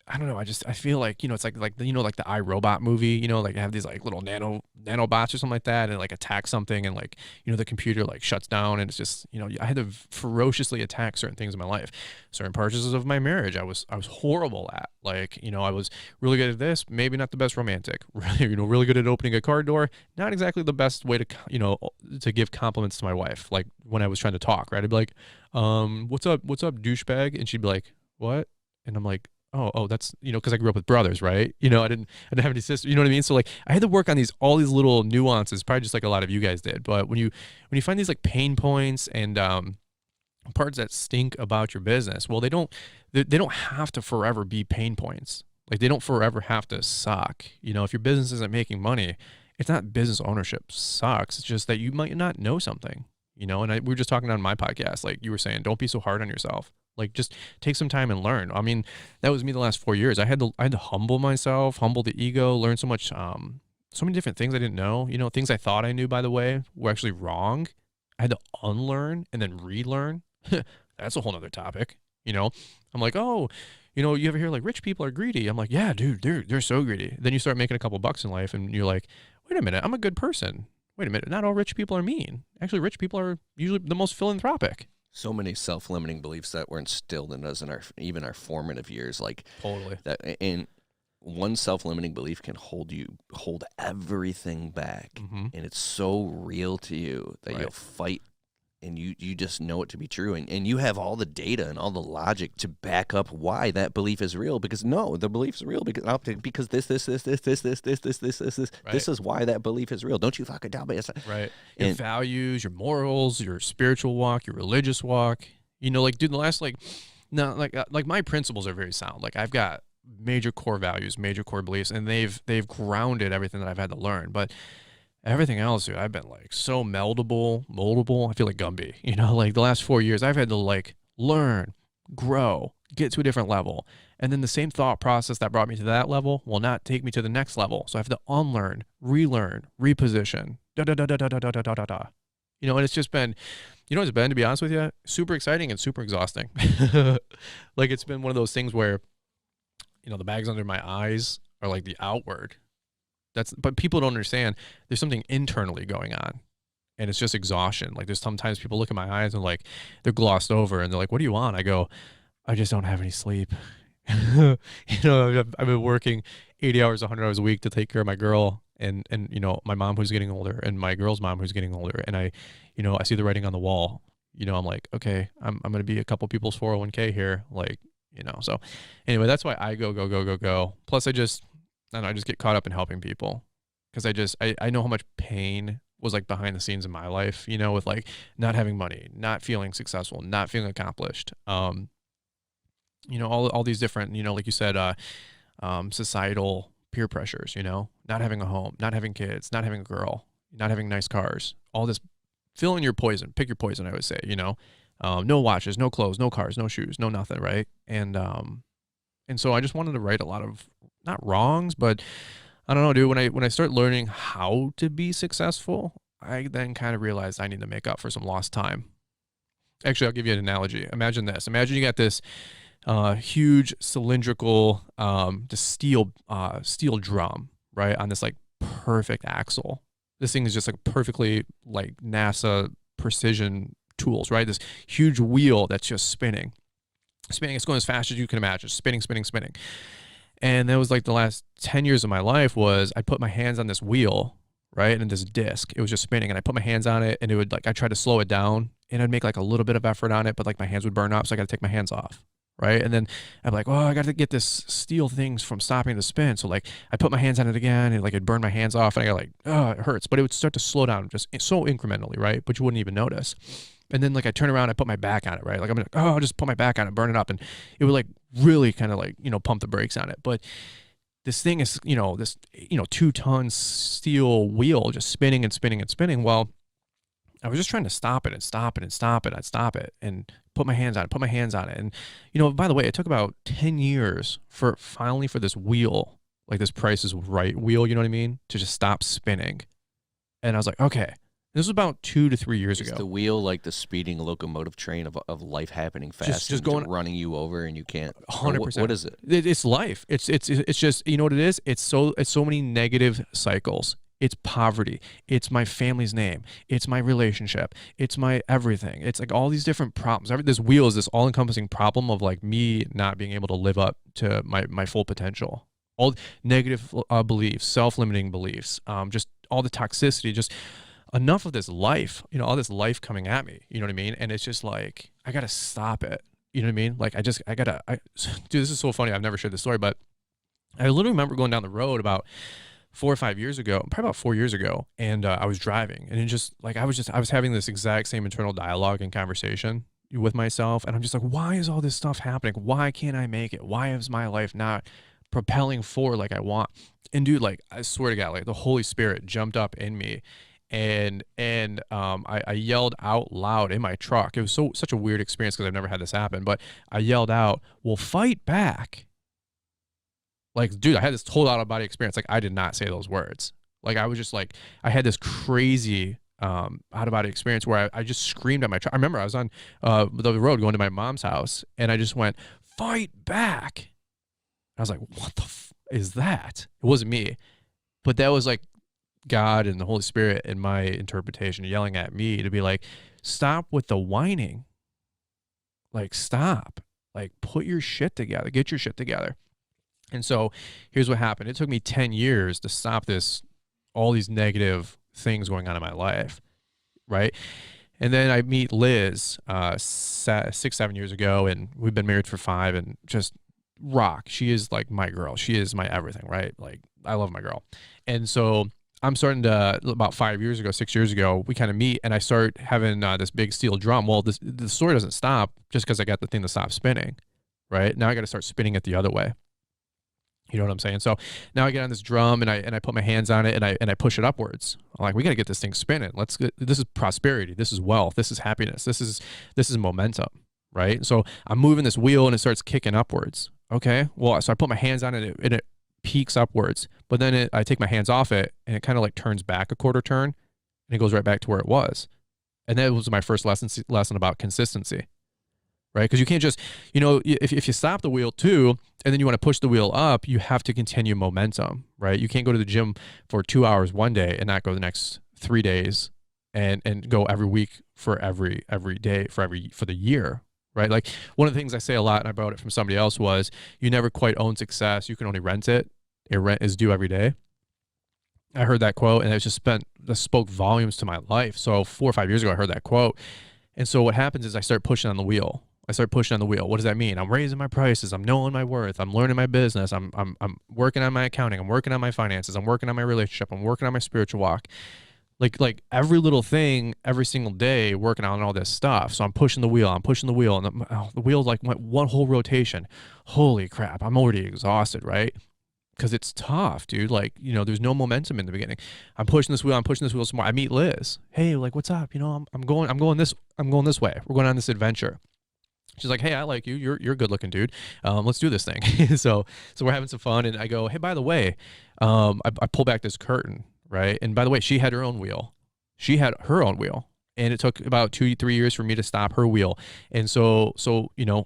I don't know. I feel like, you know, it's like you know, like the iRobot movie, you know, like have these like little nanobots or something like that, and like attack something, and like, you know, the computer like shuts down, and it's just, you know, I had to ferociously attack certain things in my life, certain parts of my marriage. I was horrible at, like, you know, I was really good at this, maybe not the best romantic, really, you know, really good at opening a car door, not exactly the best way to, you know, to give compliments to my wife. Like when I was trying to talk, right, I'd be like, what's up, douchebag, and she'd be like, what? And I'm like, oh, that's, you know, because I grew up with brothers, right? You know, I didn't have any sisters, you know what I mean? So like I had to work on all these little nuances, probably just like a lot of you guys did. But when you find these like pain points and parts that stink about your business, well, they don't have to forever be pain points. Like they don't forever have to suck. You know, if your business isn't making money, it's not business ownership sucks. It's just that you might not know something, you know. And we were just talking on my podcast, like you were saying, don't be so hard on yourself. Like just take some time and learn. I mean, that was me the last 4 years. I had to humble myself, humble the ego, learn so many different things I didn't know. You know, things I thought I knew, by the way, were actually wrong. I had to unlearn and then relearn. That's a whole nother topic. You know, I'm like, oh, you know, you ever hear like rich people are greedy? I'm like, yeah, dude, they're so greedy. Then you start making a couple bucks in life and you're like, wait a minute, I'm a good person. Wait a minute, not all rich people are mean. Actually, rich people are usually the most philanthropic. So many self-limiting beliefs that were instilled in us in even our formative years, like Totally. that. And one self-limiting belief can hold everything back, Mm-hmm. and it's so real to you that Right. you'll fight, and you just know it to be true, and you have all the data and all the logic to back up why that belief is real. Because no, the belief's real because this Right. this is why that belief is real. Don't you fucking doubt me. Right. Your And- values, your morals, your spiritual walk, your religious walk. You know, like, dude, the last like my principles are very sound. Like I've got major core values, major core beliefs, and they've grounded everything that I've had to learn. But everything else, dude, I've been like so moldable. I feel like Gumby. You know, like the last 4 years, I've had to like learn, grow, get to a different level. And then the same thought process that brought me to that level will not take me to the next level. So I have to unlearn, relearn, reposition, da. You know, and it's just been, you know what it's been, to be honest with you? Super exciting and super exhausting. Like it's been one of those things where, you know, the bags under my eyes are like the outward. But people don't understand there's something internally going on, and it's just exhaustion. Like there's sometimes people look at my eyes and like they're glossed over and they're like, what do you want? I go, I just don't have any sleep. I've been working 80 hours, 100 hours a week to take care of my girl and my mom who's getting older and my girl's mom who's getting older. And I see the writing on the wall. I'm like, okay, I'm going to be a couple people's 401k here. Like, so anyway, that's why I go. Plus I just get caught up in helping people because I know how much pain was like behind the scenes in my life, with like not having money, not feeling successful, not feeling accomplished. All these different, like you said, societal peer pressures, not having a home, not having kids, not having a girl, not having nice cars, all this, fill in your poison, pick your poison, I would say, no watches, no clothes, no cars, no shoes, no nothing. Right. And so I just wanted to right a lot of not wrongs, but I don't know, dude, when I start learning how to be successful, I then kind of realized I need to make up for some lost time. Actually, I'll give you an analogy. Imagine this. Imagine you got this huge cylindrical just steel drum, right, on this like perfect axle. This thing is just like perfectly like NASA precision tools, right? This huge wheel that's just spinning. It's going as fast as you can imagine, spinning. And that was like the last 10 years of my life was I put my hands on this wheel, right? And this disc, it was just spinning and I put my hands on it and it would like, I tried to slow it down and I'd make like a little bit of effort on it, but like my hands would burn up. So I got to take my hands off. Right. And then I'm like, oh, I got to get this steel things from stopping the spin. So like I put my hands on it again and like it'd burn my hands off and I got like, oh, it hurts, but it would start to slow down just so incrementally. Right. But you wouldn't even notice. And then like I turn around, I put my back on it, right? Like I'm like, oh, I'll just put my back on it, burn it up. And it would like really kind of like, pump the brakes on it. But this thing is, this, 2-ton steel wheel just spinning and spinning and spinning. Well, I was just trying to stop it and stop it and stop it. I'd stop it and put my hands on it. And, by the way, it took about 10 years for this wheel, like this Price is Right wheel, you know what I mean? To just stop spinning. And I was like, okay. This was about 2 to 3 years ago. The wheel like the speeding locomotive train of life happening fast, just going running you over, and you can't. 100%. What is it? It's life. It's just, you know what it is. It's so many negative cycles. It's poverty. It's my family's name. It's my relationship. It's my everything. It's like all these different problems. This wheel is this all-encompassing problem of like me not being able to live up to my full potential. All negative beliefs, self-limiting beliefs, just all the toxicity, just enough of this life, all this life coming at me, you know what I mean? And it's just like, I got to stop it. You know what I mean? Like dude, this is so funny. I've never shared this story, but I literally remember going down the road about 4 or 5 years ago, probably about 4 years ago. And I was driving and it just like, I was having this exact same internal dialogue and conversation with myself. And I'm just like, why is all this stuff happening? Why can't I make it? Why is my life not propelling forward like I want? And dude, like, I swear to God, like the Holy Spirit jumped up in me. And I yelled out loud in my truck. It was such a weird experience because I've never had this happen. But I yelled out, "Well, fight back!" Like, dude, I had this whole out of body experience. Like, I did not say those words. Like, I was just like, I had this crazy out of body experience where I just screamed at my truck. I remember I was on the road going to my mom's house, and I just went, "Fight back!" I was like, "What the is that?" It wasn't me, but that was like God and the Holy Spirit in my interpretation yelling at me to be like, stop with the whining. Like, stop. Like, put your shit together. Get your shit together. And so here's what happened. It took me 10 years to stop all these negative things going on in my life, right? And then I meet Liz 6-7 years ago, and we've been married for 5 and just rock. She is like my girl. She is my everything, right? Like, I love my girl. And so I'm starting to, about 6 years ago, we kind of meet and I start having this big steel drum. Well, the story doesn't stop just because I got the thing to stop spinning, right? Now I got to start spinning it the other way. You know what I'm saying? So now I get on this drum and I put my hands on it and I push it upwards. I'm like, we got to get this thing spinning. This is prosperity. This is wealth. This is happiness. This is momentum, right? So I'm moving this wheel and it starts kicking upwards. Okay. Well, so I put my hands on it and it peaks upwards, but then I take my hands off it and it kind of like turns back a quarter turn and it goes right back to where it was. And that was my first lesson about consistency, right? Because you can't just, if you stop the wheel too, and then you want to push the wheel up, you have to continue momentum, right? You can't go to the gym for 2 hours one day and not go the next 3 days and go every week for every day for the year, right? Like one of the things I say a lot, and I borrowed it from somebody else, was you never quite own success. You can only rent it. Your rent is due every day. I heard that quote, and that spoke volumes to my life. So 4 or 5 years ago, I heard that quote. And so what happens is I start pushing on the wheel. What does that mean? I'm raising my prices. I'm knowing my worth. I'm learning my business. I'm working on my accounting. I'm working on my finances. I'm working on my relationship. I'm working on my spiritual walk. Like every little thing, every single day, working on all this stuff. So I'm pushing the wheel. And the wheel like went one whole rotation. Holy crap! I'm already exhausted, right? Because it's tough, dude. Like, there's no momentum in the beginning. I'm pushing this wheel some more. I meet Liz. Hey, like, what's up? I'm going this way. We're going on this adventure. She's like, hey, I like you. You're a good looking dude. Let's do this thing. So we're having some fun. And I go, hey, by the way, I pull back this curtain, right? And by the way, she had her own wheel. And it took about 2-3 years for me to stop her wheel. And so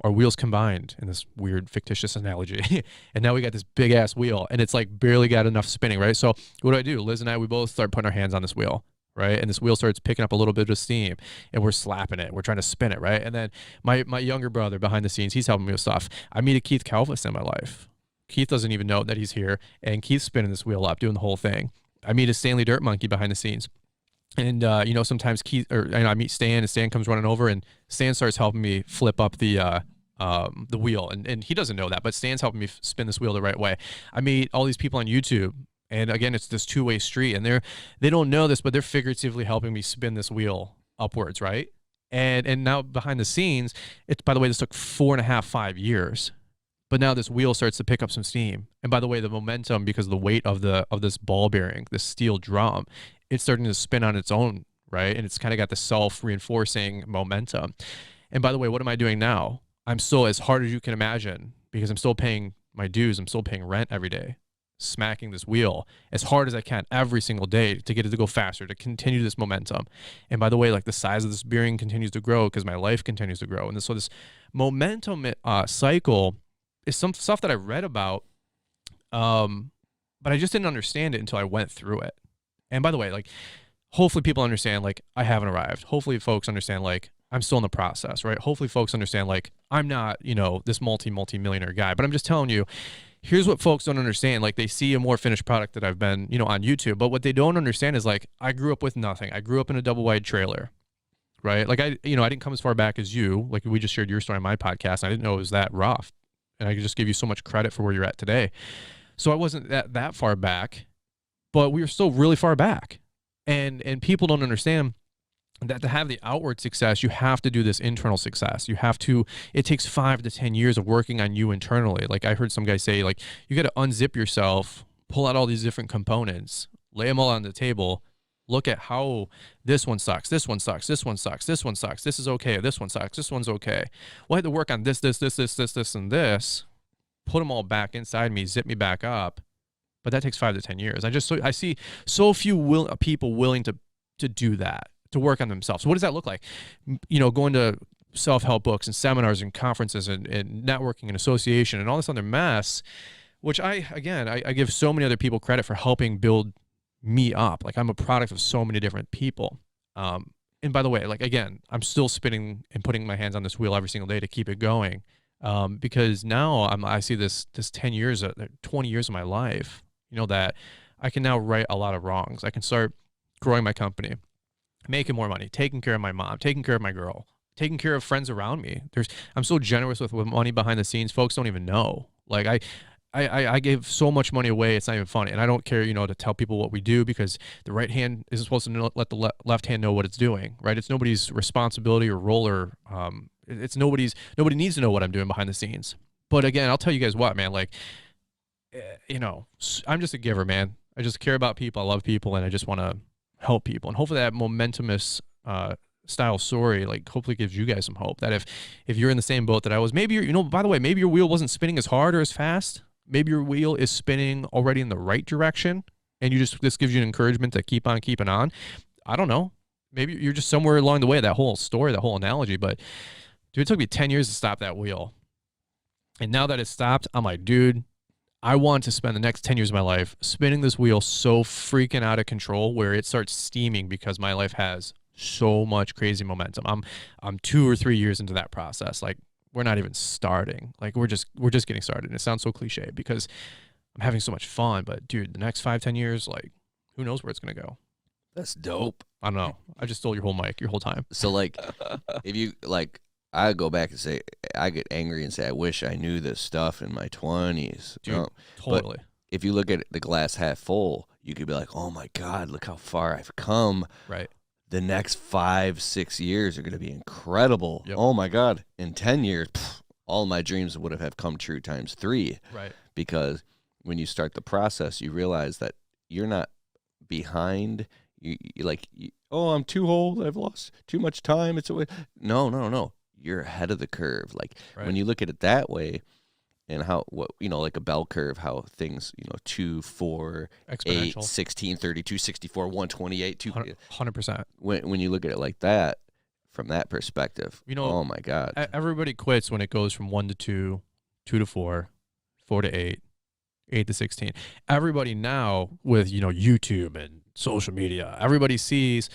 our wheels combined in this weird fictitious analogy. And now we got this big ass wheel, and it's like barely got enough spinning, right? So what do? Liz and I, we both start putting our hands on this wheel, right? And this wheel starts picking up a little bit of steam, and we're slapping it. We're trying to spin it, right? And then my younger brother behind the scenes, he's helping me with stuff. I meet a Keith Kalfas in my life. Keith doesn't even know that he's here, and Keith's spinning this wheel up, doing the whole thing. I meet a Stanley Dirt Monkey behind the scenes. And, sometimes I meet Stan, and Stan comes running over, and Stan starts helping me flip up the wheel. And he doesn't know that, but Stan's helping me spin this wheel the right way. I meet all these people on YouTube. And again, it's this two-way street, and they don't know this, but they're figuratively helping me spin this wheel upwards, right? And now behind the scenes, by the way, this took 4.5, 5 years. But now this wheel starts to pick up some steam. And by the way, the momentum, because of the weight of this ball bearing, this steel drum, it's starting to spin on its own, right? And it's kind of got the self-reinforcing momentum. And by the way, what am I doing now? I'm still, as hard as you can imagine, because I'm still paying my dues, I'm still paying rent every day, smacking this wheel as hard as I can every single day to get it to go faster, to continue this momentum. And by the way, like the size of this bearing continues to grow because my life continues to grow. And so this momentum cycle is some stuff that I read about, but I just didn't understand it until I went through it. And by the way, like, hopefully people understand, like, I haven't arrived. Hopefully folks understand, like, I'm still in the process, right? Hopefully folks understand, like, I'm not, this multi-millionaire guy, but I'm just telling you, here's what folks don't understand. Like, they see a more finished product that I've been, on YouTube, but what they don't understand is, like, I grew up with nothing. I grew up in a double wide trailer, right? Like, I didn't come as far back as you. Like, we just shared your story on my podcast. And I didn't know it was that rough. And I could just give you so much credit for where you're at today. So I wasn't that far back, but we were still really far back. And people don't understand that to have the outward success, you have to do this internal success. It takes 5 to 10 years of working on you internally. Like I heard some guy say, like, you got to unzip yourself, pull out all these different components, lay them all on the table, look at how this one sucks, this one sucks, this one sucks, this one sucks, this is okay, this one sucks, this one's okay. Well, I had to work on this, and this, put them all back inside me, zip me back up. But that takes 5 to 10 years. I see so few people willing to do that, to work on themselves. So what does that look like? Going to self-help books and seminars and conferences and networking and association and all this other mess, which I give so many other people credit for helping build me up. Like, I'm a product of so many different people. And by the way, like, again, I'm still spinning and putting my hands on this wheel every single day to keep it going. Because now I see this 10 years, 20 years of my life, that I can now right a lot of wrongs. I can start growing my company, making more money, taking care of my mom, taking care of my girl, taking care of friends around me. I'm so generous with money behind the seenes. Folks don't even know. Like, I gave so much money away, it's not even funny. And I don't care, to tell people what we do, because the right hand isn't supposed to let the left hand know what it's doing, right? It's nobody's responsibility or role, or nobody needs to know what I'm doing behind the scenes. But again, I'll tell you guys what, man, like, I'm just a giver, man. I just care about people. I love people, and I just want to help people. And hopefully that momentumous style story, like, hopefully gives you guys some hope that if you're in the same boat that I was, maybe by the way, maybe your wheel wasn't spinning as hard or as fast. Maybe your wheel is spinning already in the right direction, and this gives you an encouragement to keep on keeping on. I don't know. Maybe you're just somewhere along the way, that whole story, that whole analogy. But dude, it took me 10 years to stop that wheel. And now that it's stopped, I'm like, dude, I want to spend the next 10 years of my life spinning this wheel so freaking out of control where it starts steaming, because my life has so much crazy momentum. I'm 2 or 3 years into that process. Like, we're not even starting. Like, we're just getting started. And it sounds so cliche because I'm having so much fun, but dude, the next 5-10 years, like, who knows where it's gonna go? That's dope. I don't know. I just stole your whole mic, your whole time. So like, if you like, I go back and say, I get angry and say, I wish I knew this stuff in my 20s. Dude, totally. But if you look at the glass half full, you could be like, oh my God, look how far I've come. Right. The next 5-6 years are going to be incredible. Yep. Oh my God. In 10 years, all my dreams would have come true times 3. Right. Because when you start the process, you realize that you're not behind. Oh, I'm too old. I've lost too much time. It's a way. No. You're ahead of the curve. Like when you look at it that way, and like a bell curve, how things, 2, 4, 8, 16, 32, 64, 128, 100%. When you look at it like that, from that perspective, oh my God. Everybody quits when it goes from 1 to 2, 2 to 4, 4 to 8, 8 to 16. Everybody now with, YouTube and social media, everybody sees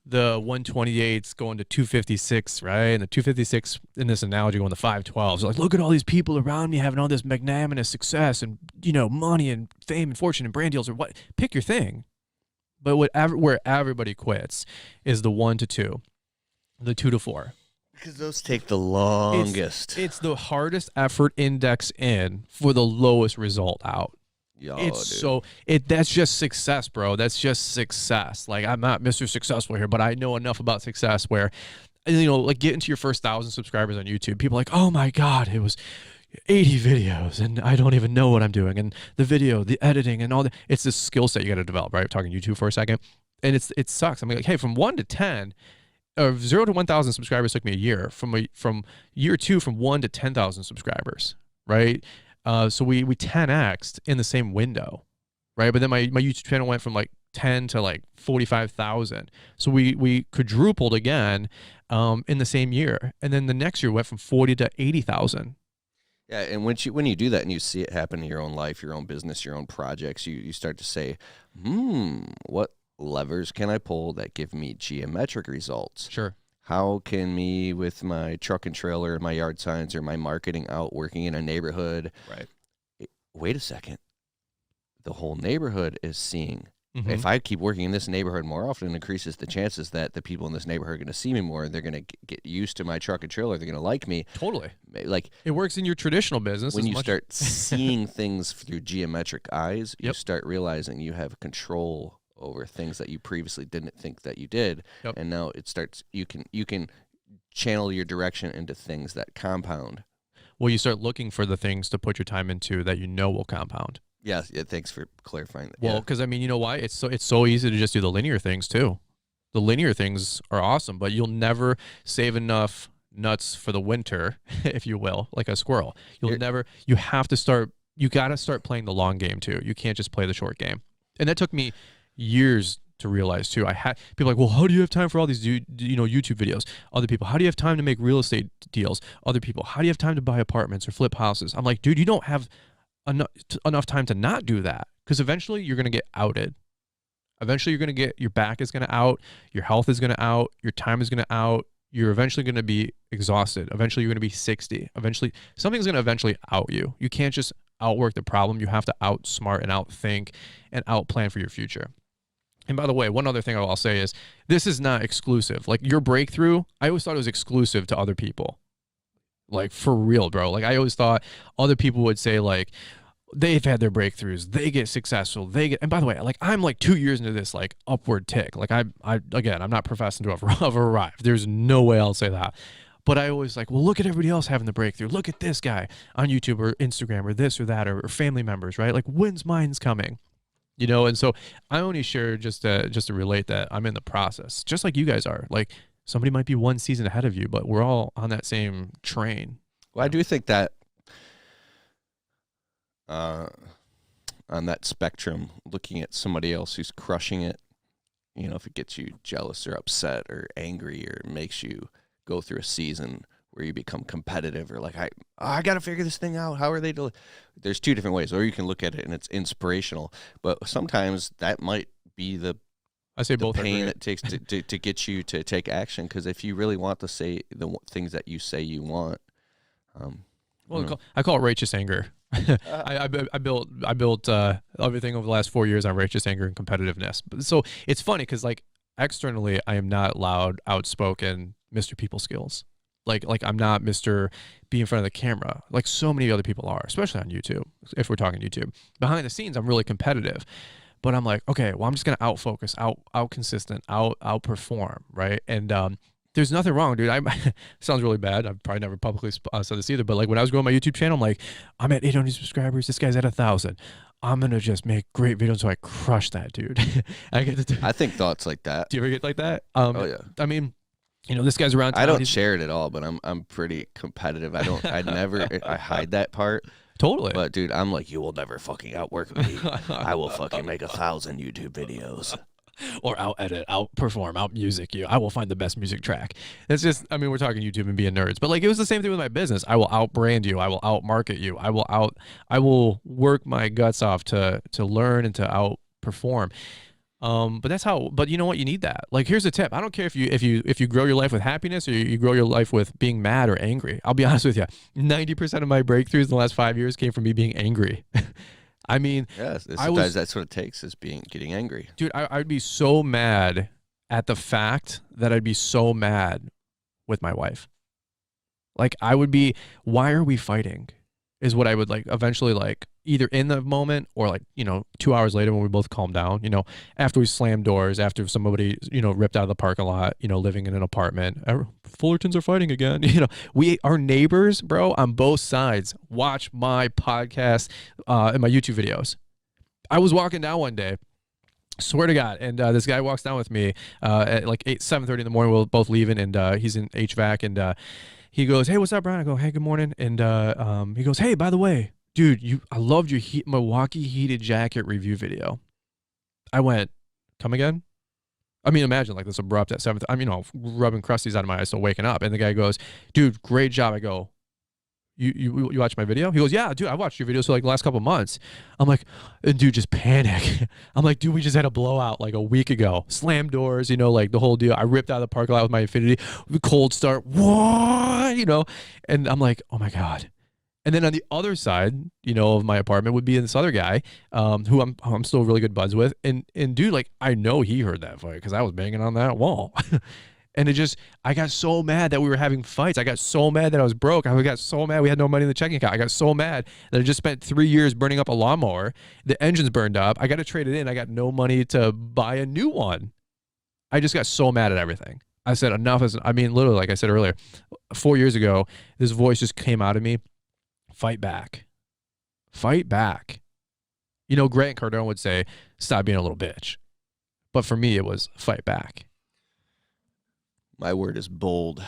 the 128s going to 256, right? And the 256 in this analogy going to 512s. They're like, look at all these people around me having all this magnanimous success and, money and fame and fortune and brand deals or what. Pick your thing. But where everybody quits is the 1 to 2, the 2 to 4. Because those take the longest. It's the hardest effort index in for the lowest result out. That's just success, bro. That's just success. Like, I'm not Mr. Successful here, but I know enough about success where, like getting to your first 1,000 subscribers on YouTube, people are like, oh my God, it was 80 videos and I don't even know what I'm doing. And the video, the editing and all that, it's this skill set you got to develop, right? Talking YouTube for a second. And it sucks. I'm like, hey, from 1 to 10, 0 to 1,000 subscribers took me a year. From year 2, from 1 to 10,000 subscribers, right? So we 10x'd in the same window, right? But then my YouTube channel went from like 10 to like 45,000. So we quadrupled again in the same year. And then the next year went from 40 to 80,000. Yeah, and when you do that and you see it happen in your own life, your own business, your own projects, you start to say, what levers can I pull that give me geometric results? Sure. How can me with my truck and trailer, my yard signs, or my marketing out working in a neighborhood? Right. Wait a second. The whole neighborhood is seeing. Mm-hmm. If I keep working in this neighborhood more often, it increases the chances that the people in this neighborhood are going to see me more. They're going to get used to my truck and trailer. They're going to like me. Totally. Like it works in your traditional business. When you start seeing things through geometric eyes, you start realizing you have control over things that you previously didn't think that you did. Yep. And now it starts, you can channel your direction into things that compound. Well, you start looking for the things to put your time into that will compound. Yeah, thanks for clarifying that. Well, because you know why? It's so easy to just do the linear things too. The linear things are awesome, but you'll never save enough nuts for the winter, if you will, like a squirrel. You got to start playing the long game too. You can't just play the short game. And that took me years to realize too. I had people like, well, how do you have time for all these YouTube videos? Other people, how do you have time to make real estate deals? Other people, how do you have time to buy apartments or flip houses? I'm like, dude, you don't have enough time to not do that, because eventually you're going to get outed. Eventually your back is going to out, your health is going to out, your time is going to out. You're eventually going to be exhausted. Eventually you're going to be 60. Eventually something's going to eventually out you. You can't just outwork the problem. You have to outsmart and outthink and outplan for your future. And by the way, one other thing I'll say is this is not exclusive. Like your breakthrough, I always thought it was exclusive to other people. Like for real, bro. Like I always thought other people would say like they've had their breakthroughs, they get successful, and by the way, like I'm like 2 years into this like upward tick. Like I'm not professing to have arrived. There's no way I'll say that. But I always like, well, look at everybody else having the breakthrough. Look at this guy on YouTube or Instagram or this or that or family members, right? Like when's mine's coming? And so I only share just to relate that I'm in the process, just like you guys are. Like somebody might be one season ahead of you, but we're all on that same train. Well, I do think that on that spectrum, looking at somebody else who's crushing it, if it gets you jealous or upset or angry or makes you go through a season where you become competitive or like, I got to figure this thing out. How are they doing? There's two different ways. Or you can look at it and it's inspirational, but sometimes that might be the I say the both are pain great. it takes to get you to take action. Because if you really want to say things that you say you want, Well, I call it righteous anger. I built everything over the last 4 years on righteous anger and competitiveness. So it's funny because like externally, I am not loud, outspoken, Mr. People Skills. Like I'm not Mr. Be in front of the camera like so many other people are, especially on YouTube. If we're talking YouTube, behind the scenes, I'm really competitive. But I'm like, okay, well, I'm just gonna outfocus, out consistent, outperform, right? And there's nothing wrong, dude. Sounds really bad. I've probably never publicly said this either. But like when I was growing my YouTube channel, I'm like, I'm at 800 subscribers. This guy's at 1,000. I'm gonna just make great videos so I crush that, dude. I think thoughts like that. Do you ever get like that? Oh yeah. I mean, you know, this guy's around town. I don't share it at all, but I'm pretty competitive. I hide that part. Totally. But dude, I'm like, you will never fucking outwork me. I will fucking make 1,000 YouTube videos. Or out edit, out perform, out music you. I will find the best music track. It's just, I mean, we're talking YouTube and being nerds, but like it was the same thing with my business. I will out brand you. I will out market you. I will work my guts off to learn and to outperform. But you know what? You need that. Like, here's a tip. I don't care if you grow your life with happiness or you grow your life with being mad or angry. I'll be honest with you. 90% of my breakthroughs in the last 5 years came from me being angry. I mean, yes, sometimes that's what it takes is getting angry. Dude, I'd be so mad at the fact that I'd be so mad with my wife. Like I would be, why are we fighting? Is what I would like eventually like either in the moment or like, you know, 2 hours later when we both calm down, you know, after we slammed doors, after somebody, you know, ripped out of the parking lot, you know, living in an apartment, Fullertons are fighting again. You know, our neighbors, bro, on both sides watch my podcast and my YouTube videos. I was walking down one day, swear to God, and this guy walks down with me at like 7:30 in the morning. We're both leaving, and he's in HVAC, and he goes, "Hey, what's up, Brian?" I go, "Hey, good morning." And he goes, "Hey, by the way, dude, I loved your Milwaukee heated jacket review video." I went, "Come again?" I mean, imagine like this abrupt at 7th. I mean, you know, rubbing crusties out of my eyes, still waking up. And the guy goes, "Dude, great job." I go, You watched my video? He goes, "Yeah, dude, I watched your videos for like the last couple of months." I'm like, and dude, just panic. I'm like, dude, we just had a blowout like a week ago. Slam doors, you know, like the whole deal. I ripped out of the parking lot with my Infinity. Cold start. What? You know? And I'm like, oh my God. And then on the other side, you know, of my apartment would be this other guy, who I'm still really good buds with. And dude, like, I know he heard that fight because I was banging on that wall. And I got so mad that we were having fights. I got so mad that I was broke. I got so mad we had no money in the checking account. I got so mad that I just spent 3 years burning up a lawnmower. The engine's burned up. I got to trade it in. I got no money to buy a new one. I just got so mad at everything. I said enough is, I mean, literally, like I said earlier, 4 years ago, this voice just came out of me. Fight back. Fight back. You know, Grant Cardone would say, stop being a little bitch. But for me, it was fight back. My word is bold.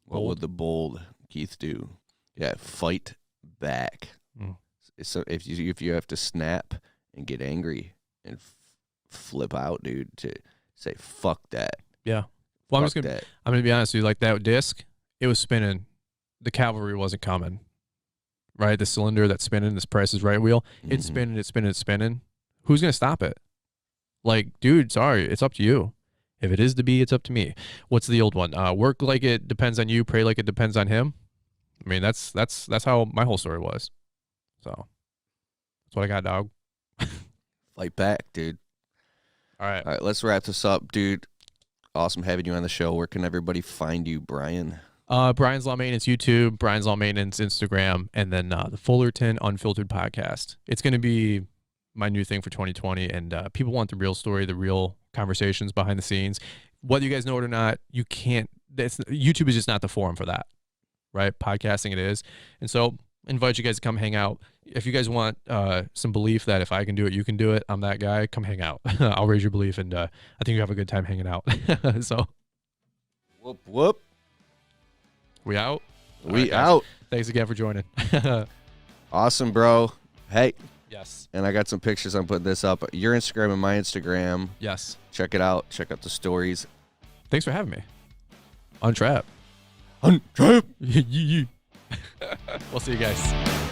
What Bold? would the bold Keith do? Yeah, fight back. Mm. So if you have to snap and get angry and flip out, dude, to say fuck that. Yeah. Well, I'm that. gonna be honest with you. Like that disc, it was spinning. The cavalry wasn't coming. Right, the cylinder that's spinning, this Price is Right wheel, it's spinning, it's spinning, it's spinning. Who's gonna stop it? Like, dude, sorry, it's up to you. If it is to be, it's up to me. What's the old one? Work like it depends on you, pray like it depends on him. I mean, that's how my whole story was. So that's what I got, dog. Fight back, dude. All right, let's wrap this up, dude. Awesome having you on the show. Where can everybody find you, Brian? Brian's Law Maintenance YouTube, Brian's Law Maintenance Instagram, and then the Fullerton Unfiltered Podcast. It's going to be my new thing for 2020, and people want the real story, the real conversations behind the scenes. Whether you guys know it or not, you can't. YouTube is just not the forum for that, right? Podcasting it is, and so invite you guys to come hang out. If you guys want some belief that if I can do it, you can do it. I'm that guy. Come hang out. I'll raise your belief, and I think you have a good time hanging out. So, whoop whoop. We out? We out. Thanks again for joining. Awesome, bro. Hey. Yes. And I got some pictures. I'm putting this up. Your Instagram and my Instagram. Yes. Check it out. Check out the stories. Thanks for having me. Untrapped. Untrapped. We'll see you guys.